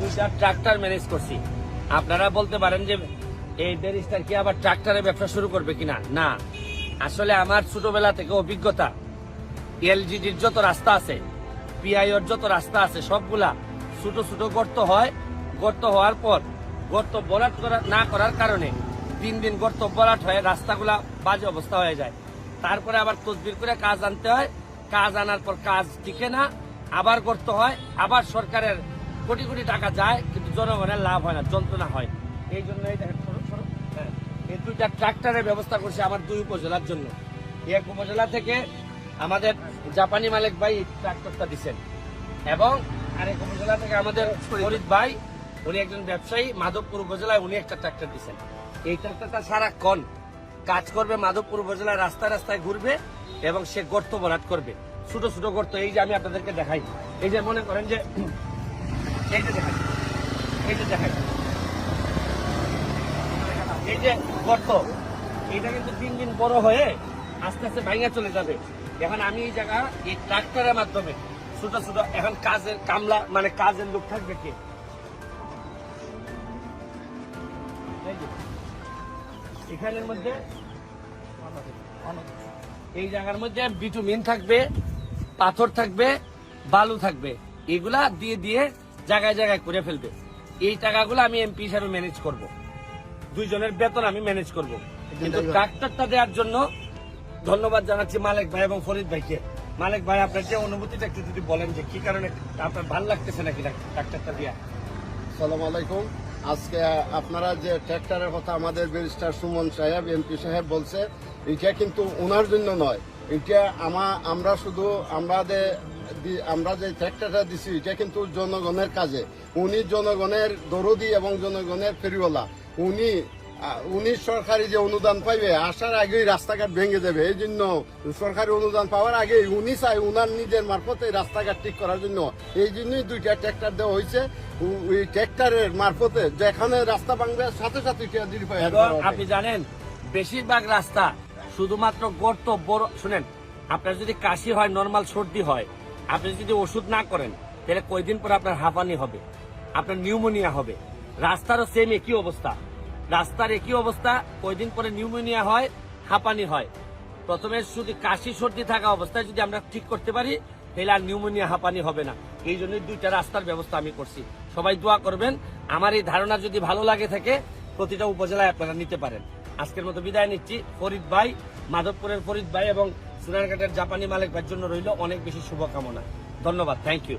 দুইটা tractor manage করছি। আপনারা বলতে পারেন যে এই ব্যারিস্টার কি আবার ট্রাক্টরের ব্যবসা শুরু করবে কিনা? না, আসলে আমার ছোটবেলা থেকে অভিজ্ঞতা, এলজিডির যত রাস্তা আছে, পিআইওর যত রাস্তা আছে, সবগুলা ছোট ছোট গর্ত হয়। গর্ত হওয়ার পর গর্ত ভরাট না করার কারণে দিন দিন গর্ত ভরাট হয়ে রাস্তাগুলা বাজে অবস্থা হয়ে যায়। তারপরে আবার তদবির করে কাজ আনতে হয়, কাজ আনার পর কাজ টিকে না, আবার গর্ত হয়, আবার সরকারের কোটি কোটি টাকা যায়, কিন্তু জনগণের লাভ হয় না, যন্ত্রণা হয়। এই জন্য এই দুইটা ট্রাক্টরের ব্যবস্থা করছে আমার দুই উপজেলার জন্য। এক উপজেলা থেকে আমাদের জাপানি মালিক ভাই ট্রাক্টরটা দিচ্ছেন, এবং আরেক উপজেলা থেকে আমাদের ফরিদ ভাই, উনি একজন ব্যবসায়ী, মাধবপুর উপজেলায় উনি একটা ট্রাক্টর দিচ্ছেন। এই ট্রাক্টরটা সারাক্ষণ কাজ করবে, মাধবপুর উপজেলায় রাস্তায় রাস্তায় ঘুরবে এবং সে গর্ত ভরাট করবে, ছোট ছোট গর্ত। এই যে আমি আপনাদেরকে দেখাই, এই যে মনে করেন যে এই যে দেখাই, এই যে দেখাই, এই যে গর্ত, এইটা কিন্তু দিন দিন বড় হয়ে আস্তে আস্তে ভাঙা চলে যাবে। এখন আমি এই জায়গা এই ট্রাক্টরের মাধ্যমে ছোট ছোট, এখন কাজের কামলা মানে কাজের লোক থাকবে কে? এখানের মধ্যে এই জায়গার মধ্যে বিটুমিন থাকবে, পাথর থাকবে, বালু থাকবে, এগুলা দিয়ে দিয়ে জায়গায় জায়গায় করে ফেলবে। এই টাকাগুলো আমি এমপি হিসাবে ম্যানেজ করব, দুইজনের বেতন আমি ম্যানেজ করব। কিন্তু ট্রাক্টরটা দেওয়ার জন্য ধন্যবাদ জানাচ্ছি মালিক ভাই এবং ফরিদ ভাইকে। মালিক ভাই, আপনার যে অনুভূতিটা একটু যদি বলেন, যে কি কারণে আপনার ভালো লাগতেছে নাকি ট্রাক্টরটা দিয়া? আসসালামু আলাইকুম। আজকে আপনারা যে ট্র্যাক্টরের কথা আমাদের ব্যারিস্টার সুমন সাহেব এমপি সাহেব বলছে, এটা কিন্তু ওনার জন্য নয়, এটা আমরা শুধু আমরা যে ট্র্যাক্টরটা দিছি এটা কিন্তু জনগণের কাজে। উনি জনগণের দরদি এবং জনগণের ফেরিওয়ালা। উনি সরকারি যে অনুদান পাইবে, আসার আগেই রাস্তাঘাট ভেঙে যাবে। এই জন্য সরকারি অনুদান পাওয়ার আগেই উনি চাই উনার নিজের মারফতে রাস্তাঘাট ঠিক করার জন্য। এই জন্যই দুইটা ট্র্যাক্টর দেওয়া হয়েছে। ওই ট্র্যাক্টরের মারফতে যেখানে রাস্তা ভাঙবে সাথে সাথে আপনি জানেন, বেশিরভাগ রাস্তা শুধুমাত্র গর্ত বড়। শুনেন, আপনার যদি কাশি হয়, নর্মাল সর্দি হয়, আপনি যদি ওষুধ না করেন, তাহলে কয়দিন পর আপনার হাঁপানি হবে, আপনার নিউমোনিয়া হবে। রাস্তারও সেম একই অবস্থা, রাস্তার একই অবস্থা, কয়দিন পরে নিউমোনিয়া হয়, হাঁপানি হয়। প্রথমে শুধু কাশি সর্দি থাকা অবস্থায় যদি আমরা ঠিক করতে পারি, তাহলে আর নিউমোনিয়া হাঁপানি হবে না। এই জন্যই দুইটা রাস্তার ব্যবস্থা আমি করছি। সবাই দোয়া করবেন। আমার এই ধারণা যদি ভালো লাগে থাকে, প্রতিটা উপজেলায় আপনারা নিতে পারেন। আজকের মতো বিদায় নিচ্ছি। ফরিদ ভাই, মাধবপুরের ফরিদ ভাই এবং সোনারঘাটের জাপানি মালিক ভাইয়ের জন্য রইল অনেক বেশি শুভকামনা। ধন্যবাদ, থ্যাংক ইউ।